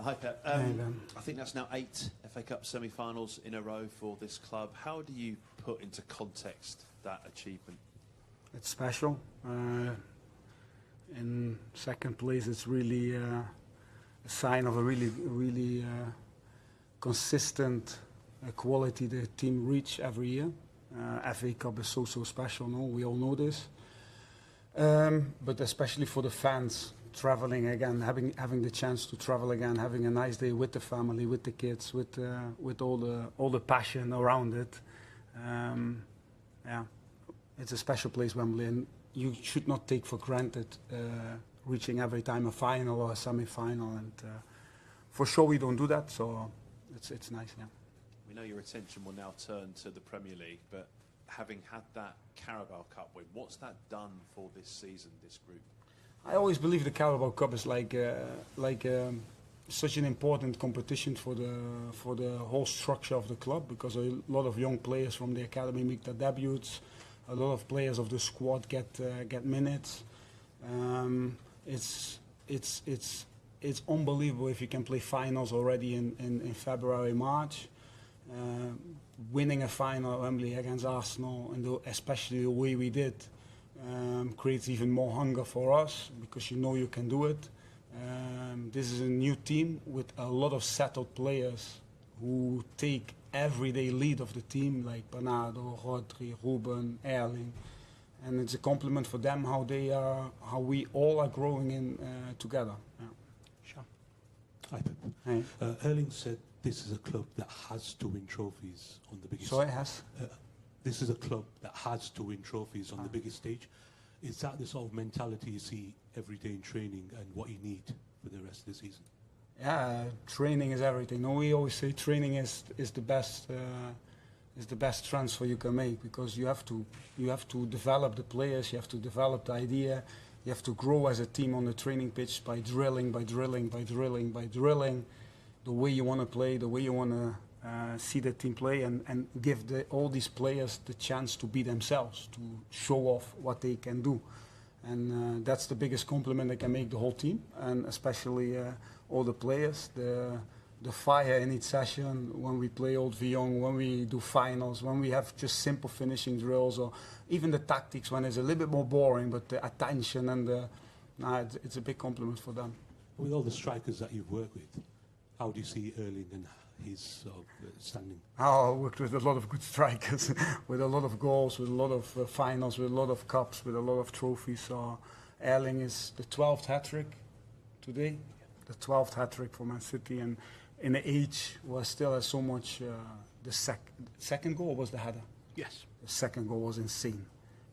Hi Pep. Hey, Ben. I think that's now 8 FA Cup semi-finals in a row for this club. How do you put into context that achievement? It's special. In second place, it's really a sign of a really consistent quality the team reach every year. FA Cup is so special. No, we all know this. But especially for the fans, traveling again, having the chance to travel again, having a nice day with the family, with the kids, with all the passion around it. Yeah, it's a special place, Wembley, and you should not take for granted reaching every time a final or a semi-final. And for sure, we don't do that, so it's nice. Yeah. We know your attention will now turn to the Premier League, but having had that Carabao Cup win, what's that done for this season, this group? I always believe the Carabao Cup is like such an important competition for the whole structure of the club, because a lot of young players from the academy make their debuts. A lot of players of the squad get minutes. It's unbelievable if you can play finals already in February, March. Winning a final at Wembley against Arsenal, and especially the way we did, creates even more hunger for us, because you know you can do it. This is a new team with a lot of settled players who take everyday lead of the team, like Bernardo, Rodri, Ruben, Erling, and it's a compliment for them how we all are growing in together. Yeah. Sure. Hi, Pep. Hey. Erling said this is a club that has to win trophies on the biggest. So it has. This is a club that has to win trophies on the biggest stage. Is that the sort of mentality you see every day in training, and what you need for the rest of the season? Yeah, training is everything. No, we always say training is the best transfer you can make, because you have to develop the players, you have to develop the idea, you have to grow as a team on the training pitch by drilling the way you want to play, the way you want to see the team play, and give all these players the chance to be themselves, to show off what they can do. And that's the biggest compliment I can make the whole team, and especially all the players. The fire in each session, when we play Old Vion, when we do finals, when we have just simple finishing drills, or even the tactics when it's a little bit more boring, but the attention and it's a big compliment for them. With all the strikers that you've worked with, how do you see Erling and his sort of standing? I worked with a lot of good strikers, with a lot of goals, with a lot of finals, with a lot of cups, with a lot of trophies. So Erling is the 12th hat-trick today, the 12th hat-trick for Man City, and in the age where still has so much. The second goal was the header. Yes. The second goal was insane,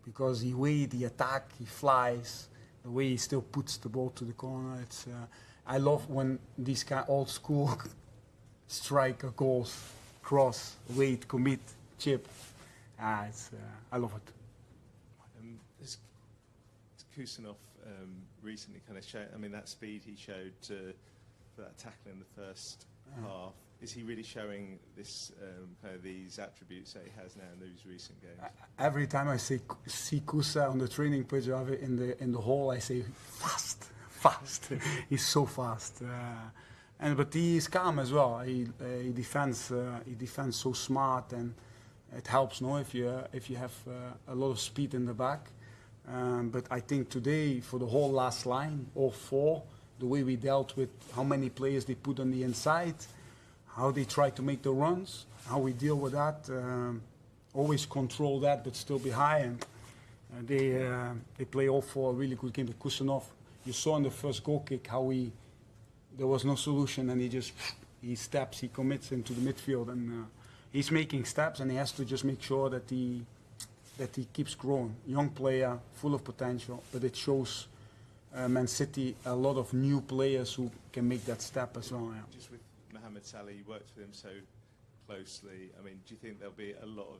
because the way the attack, he flies, the way he still puts the ball to the corner. It's I love when these kind of old school striker goals, cross, wait, commit, chip. I love it. Kusanov recently kind of showed, I mean, that speed he showed for that tackle in the first half, is he really showing this kind of these attributes that he has now in these recent games? Every time I see Kusa on the training pitch or in the hall, I say fast. He's so fast. But he is calm as well. He defends so smart, and it helps, no, if you have a lot of speed in the back. But I think today, for the whole last line, all four, the way we dealt with how many players they put on the inside, how they try to make the runs, how we deal with that, always control that, but still be high. And they play all four a really good game. But Kusanov, you saw in the first goal kick how there was no solution, and he steps, he commits into the midfield, and he's making steps, and he has to just make sure that he keeps growing. Young player, full of potential, but it shows Man City a lot of new players who can make that step as well. Yeah. Just with Mohamed Salah, you worked with him so closely. I mean, do you think there'll be a lot of,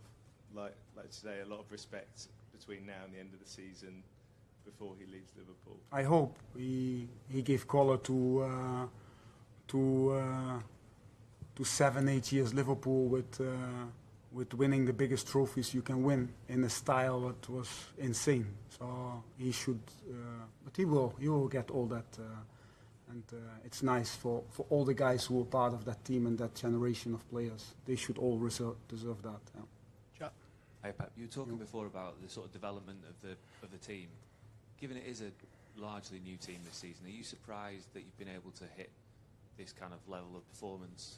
like today, a lot of respect between now and the end of the season before he leaves Liverpool? I hope he gave color to 7-8 years Liverpool with winning the biggest trophies you can win in a style that was insane. So he should, but he will get all that And it's nice for all the guys who were part of that team and that generation of players. They should all deserve that. Yeah. Hey Pep, you were talking before about the sort of development of the team. Given it is a largely new team this season, are you surprised that you've been able to hit this kind of level of performance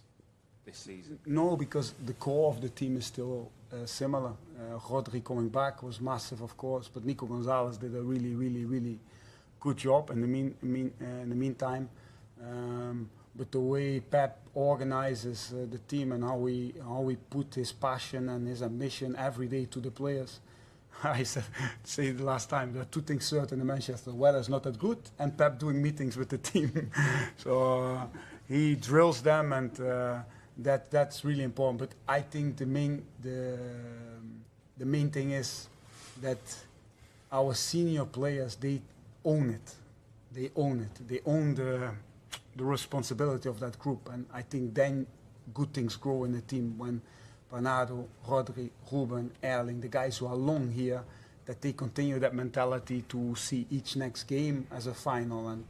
this season? No, because the core of the team is still similar. Rodri coming back was massive, of course, but Nico Gonzalez did a really good job in the meantime. But the way Pep organizes the team and how he put his passion and his ambition every day to the players. I said the last time, there are two things certain in Manchester: weather's not that good, and Pep doing meetings with the team. So he drills them, and that's really important. But I think the main thing is that our senior players, they own it. They own it. They own the responsibility of that group, and I think then good things grow in the team when Bernardo, Rodri, Ruben, Erling, the guys who are long here, that they continue that mentality to see each next game as a final. And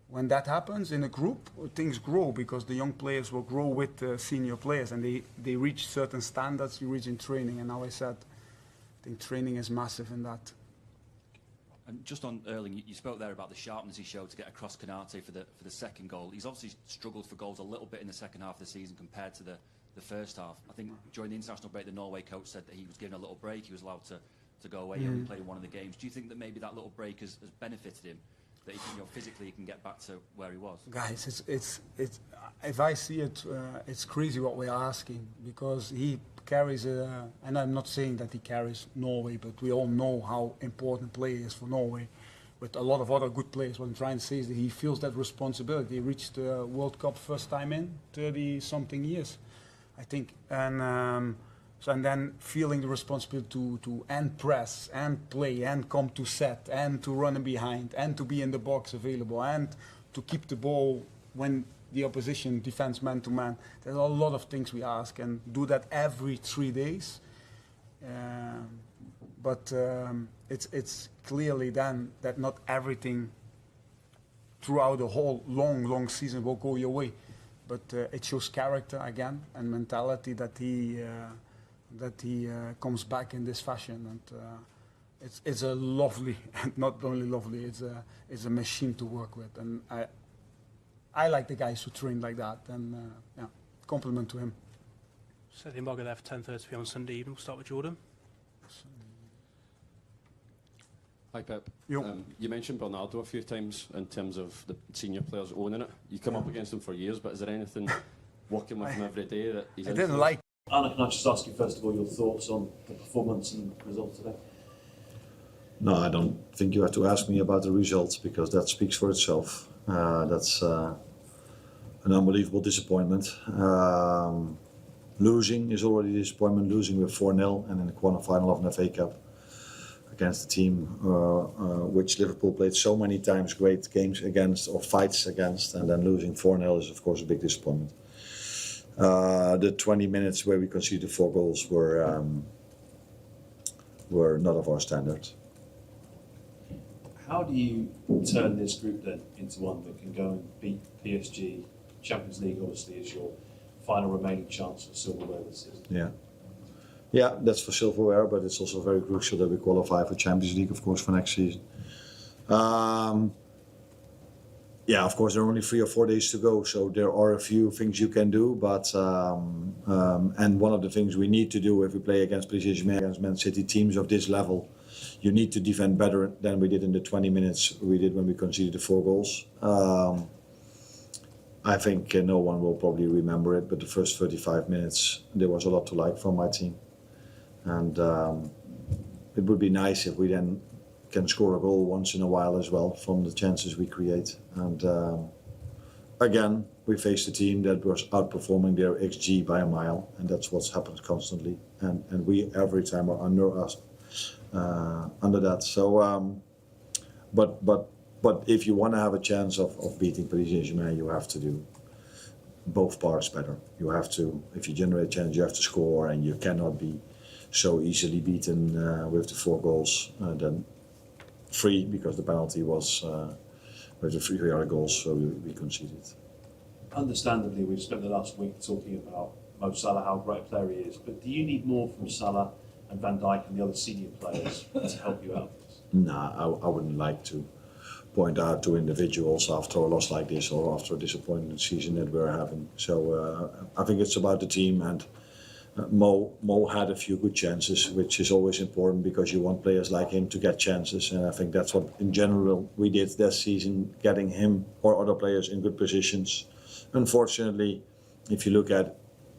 when that happens in a group, things grow, because the young players will grow with the senior players, and they reach certain standards you reach in training. And now I said, I think training is massive in that. And just on Erling, you spoke there about the sharpness he showed to get across Canate for the second goal. He's obviously struggled for goals a little bit in the second half of the season compared to the first half. I think during the international break, the Norway coach said that he was given a little break. He was allowed to go away. He only played in one of the games. Do you think that maybe that little break has benefited him? That he can, physically he can get back to where he was? Guys, it's if I see it, it's crazy what we're asking, because he carries and I'm not saying that he carries Norway, but we all know how important player is for Norway, with a lot of other good players. What I'm trying to say is that he feels that responsibility. He reached the World Cup first time in 30-something years, I think, and then feeling the responsibility to and press and play and come to set and to run behind and to be in the box available and to keep the ball when the opposition defends man to man. There's a lot of things we ask, and do that every 3 days. But it's clearly then that not everything throughout the whole long season will go your way. But it shows character again and mentality that he comes back in this fashion, and it's a lovely, not only lovely, it's a machine to work with, and I like the guys who train like that, and compliment to him. So the embargo there for 10:30 on Sunday evening. We'll start with Jordan. Hi Pep. You mentioned Bernardo a few times in terms of the senior players owning it. You come up against him for years, but is there anything working with him every day that he's I didn't like? Arne, can I just ask you first of all your thoughts on the performance and result today? No, I don't think you have to ask me about the results, because that speaks for itself. That's an unbelievable disappointment. Losing is already a disappointment, losing with 4-0 and in the quarterfinal of an FA Cup against a team which Liverpool played so many times great games against or fights against, and then losing 4-0 is of course a big disappointment. The 20 minutes where we conceded 4 goals were not of our standard. How do you turn this group then into one that can go and beat PSG? Champions League obviously is your final remaining chance for silverware this season. Yeah, that's for silverware, but it's also very crucial that we qualify for Champions League, of course, for next season. Yeah, of course, there are only 3 or 4 days to go, so there are a few things you can do, but and one of the things we need to do if we play against PSG, against Man City, teams of this level, you need to defend better than we did in the 20 minutes we did when we conceded the 4 goals. I think no one will probably remember it, but the first 35 minutes, there was a lot to like from my team. And it would be nice if we then can score a goal once in a while as well from the chances we create. And again, we faced a team that was outperforming their XG by a mile, and that's what's happened constantly. And we every time are under that. So, but if you want to have a chance of beating Paris Saint-Germain, you have to do both parts better. You have to, if you generate a chance, you have to score, and you cannot be so easily beaten with the 4 goals. Then 3, because the penalty was with the 3 goals, so we conceded. Understandably, we've spent the last week talking about Mo Salah, how great a player he is, but do you need more from Salah and Van Dijk and the other senior players to help you out? Nah, I wouldn't like to point out to individuals after a loss like this or after a disappointing season that we're having. So I think it's about the team, and Mo had a few good chances, which is always important because you want players like him to get chances, and I think that's what in general we did this season, getting him or other players in good positions. Unfortunately, if you look at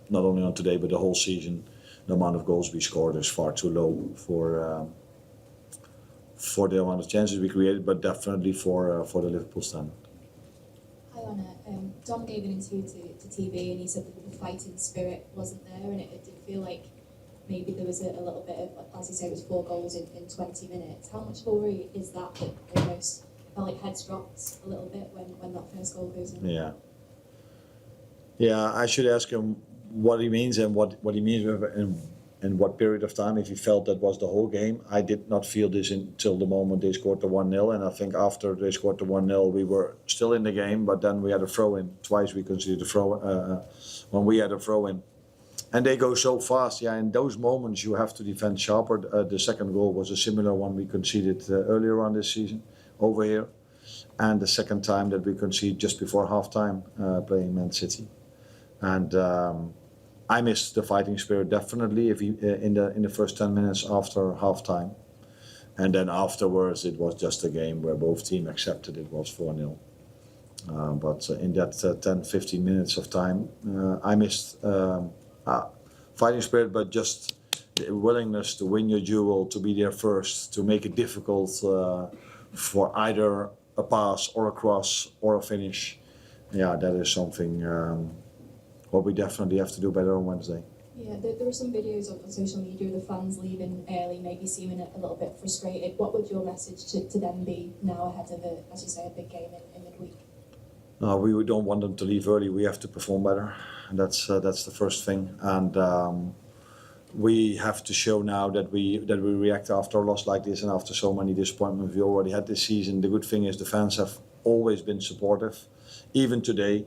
not only on today but the whole season, the amount of goals we scored is far too low for the amount of chances we created, but definitely for the Liverpool standard. Hi Arne, Dom gave an interview to TV and he said that the fighting spirit wasn't there, and it did feel like maybe there was a little bit of, as you say, it was 4 goals in 20 minutes. How much of a worry is that almost felt like heads dropped a little bit when that first goal goes in? Yeah, I should ask him what he means and what he means in what period of time, if he felt that was the whole game. I did not feel this until the moment they scored the 1-0, and I think after they scored the 1-0 we were still in the game, but then we had a throw-in. Twice we conceded a throw when we had a throw-in. And they go so fast, in those moments you have to defend sharper. The second goal was a similar one we conceded earlier on this season over here, and the second time that we conceded just before half-time playing Man City. And I missed the fighting spirit definitely in the first 10 minutes after half-time. And then afterwards it was just a game where both teams accepted it was 4-0. But in that 10-15 minutes of time, I missed fighting spirit, but just the willingness to win your duel, to be there first, to make it difficult for either a pass or a cross or a finish. Yeah, that is something what we definitely have to do better on Wednesday. Yeah, there were some videos on social media of the fans leaving early, maybe seeming a little bit frustrated. What would your message to them be now ahead of, as you say, a big game in midweek? No, we don't want them to leave early. We have to perform better. And that's the first thing. And we have to show now that we react after a loss like this and after so many disappointments we already had this season. The good thing is the fans have always been supportive, even today.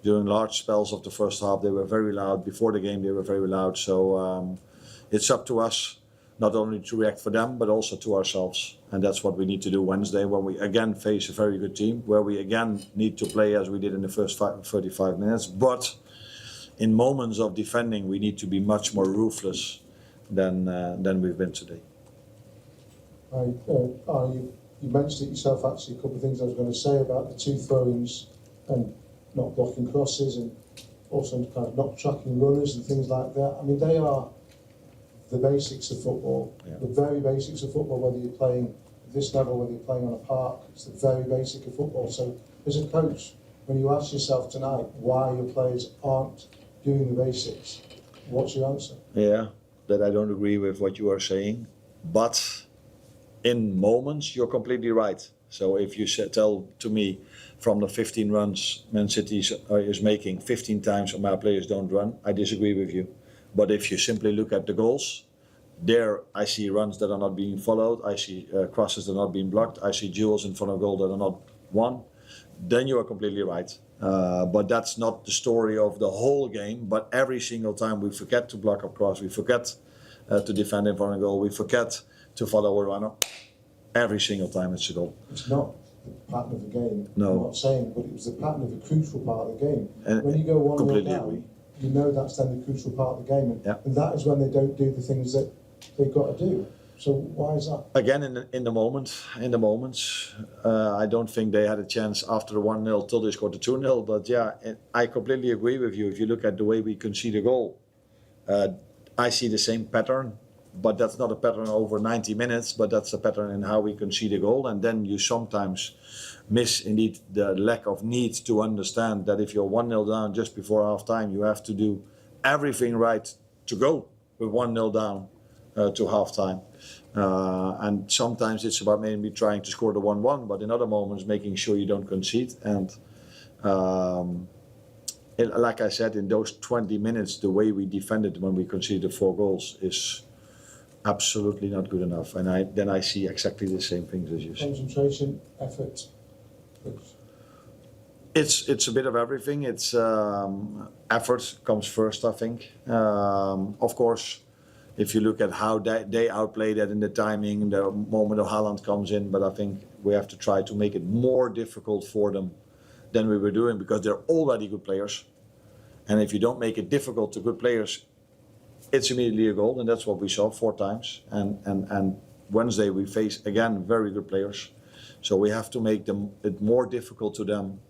During large spells of the first half, they were very loud. Before the game, they were very loud. So it's up to us not only to react for them, but also to ourselves. And that's what we need to do Wednesday when we again face a very good team, where we again need to play as we did in the first 35 minutes. But in moments of defending, we need to be much more ruthless than we've been today. You mentioned it yourself, actually, a couple of things I was going to say about the 2 throw-ins and not blocking crosses, and also kind of not tracking runners and things like that. I mean, they are the basics of football, the very basics of football, whether you're playing at this level, whether you're playing on a park. It's the very basic of football. So as a coach, when you ask yourself tonight why your players aren't doing the basics, what's your answer? Yeah, that I don't agree with what you are saying, but in moments you're completely right. So if you tell to me, from the 15 runs Man City is making, 15 times my players don't run, I disagree with you. But if you simply look at the goals, there I see runs that are not being followed, I see crosses that are not being blocked, I see duels in front of goal that are not won, then you are completely right. But that's not the story of the whole game, but every single time we forget to block up cross, we forget to defend in front of goal, we forget to follow a runner. Every single time it's a goal. It's not the pattern of the game. No. I'm not saying, but it was the pattern of the crucial part of the game. And when you go 1-0 down, agree. you know that's then the crucial part of the game, and that is when they don't do the things that they've got to do. So why is that? Again, in the moments, I don't think they had a chance after the 1-0 till they scored the 2-0. But yeah, I completely agree with you. If you look at the way we concede a goal, I see the same pattern. But that's not a pattern over 90 minutes, but that's a pattern in how we concede a goal. And then you sometimes miss indeed the lack of need to understand that if you're 1-0 down just before half time, you have to do everything right to go with 1-0 down to half time. And sometimes it's about maybe trying to score the 1-1, but in other moments making sure you don't concede. And like I said, in those 20 minutes, the way we defended when we conceded 4 goals is absolutely not good enough. And then I see exactly the same things as you say. Concentration, effort. It's a bit of everything. It's effort comes first, I think. Of course, if you look at how they outplay that in the timing, the moment of Haaland comes in, but I think we have to try to make it more difficult for them than we were doing, because they're already good players. And if you don't make it difficult to good players, it's immediately a goal, and that's what we saw 4 times. And Wednesday we face again very good players, so we have to make it more difficult to them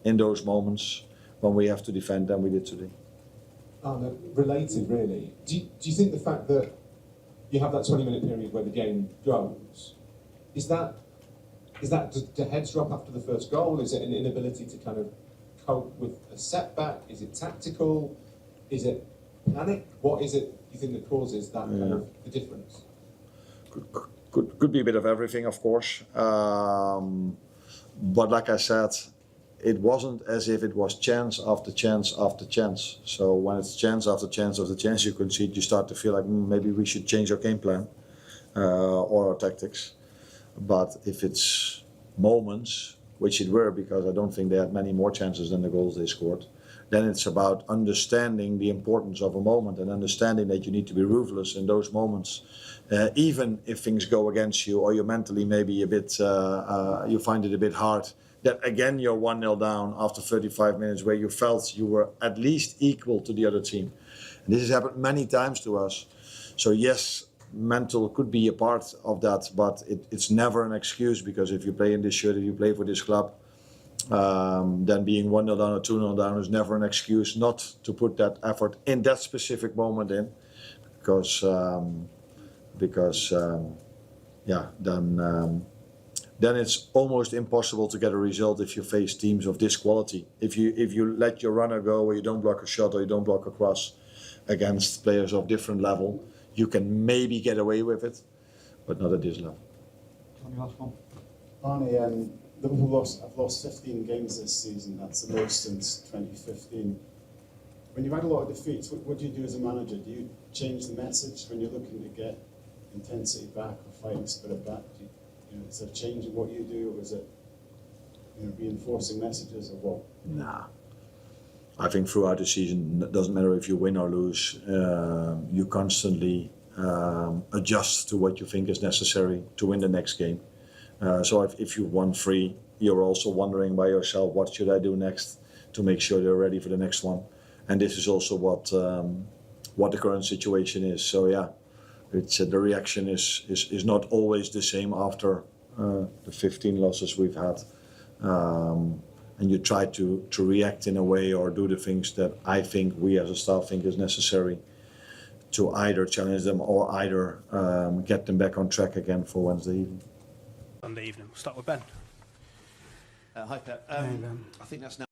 in those moments when we have to defend than we did today. Arne, related really, do you think the fact that you have that 20-minute period where the game goes, is that do heads drop after the first goal? Is it an inability to kind of cope with a setback? Is it tactical? Is it panic? What is it you think that causes that kind of the difference? Could be a bit of everything, of course. But like I said, it wasn't as if it was chance after chance after chance. So when it's chance after chance after chance you concede, you start to feel like maybe we should change our game plan or our tactics. But if it's moments, which it were, because I don't think they had many more chances than the goals they scored, then it's about understanding the importance of a moment and understanding that you need to be ruthless in those moments. Even if things go against you or you're mentally maybe a bit, you find it a bit hard, that again you're 1-0 down after 35 minutes where you felt you were at least equal to the other team. And this has happened many times to us. So yes, mental could be a part of that, but it's never an excuse, because if you play in this shirt, if you play for this club, then being 1-0 down or 2-0 down is never an excuse not to put that effort in that specific moment in, because then it's almost impossible to get a result if you face teams of this quality. If you let your runner go, or you don't block a shot, or you don't block a cross against players of different level, you can maybe get away with it, but not at this level. Arne, Liverpool have lost 15 games this season. That's the most since 2015. When you've had a lot of defeats, what do you do as a manager? Do you change the message when you're looking to get intensity back or fighting spirit back? Is there a change in what you do, or is it reinforcing messages, or what? Nah. I think throughout the season, it doesn't matter if you win or lose, you constantly adjust to what you think is necessary to win the next game. So if you've won 3, you're also wondering by yourself, what should I do next to make sure they're ready for the next one? And this is also what the current situation is. So yeah, it's the reaction is not always the same after the 15 losses we've had. And you try to react in a way or do the things that I think we as a staff think is necessary to either challenge them or either get them back on track again for Wednesday evening. Sunday evening. We'll start with Ben. Hi Pep. I think that's now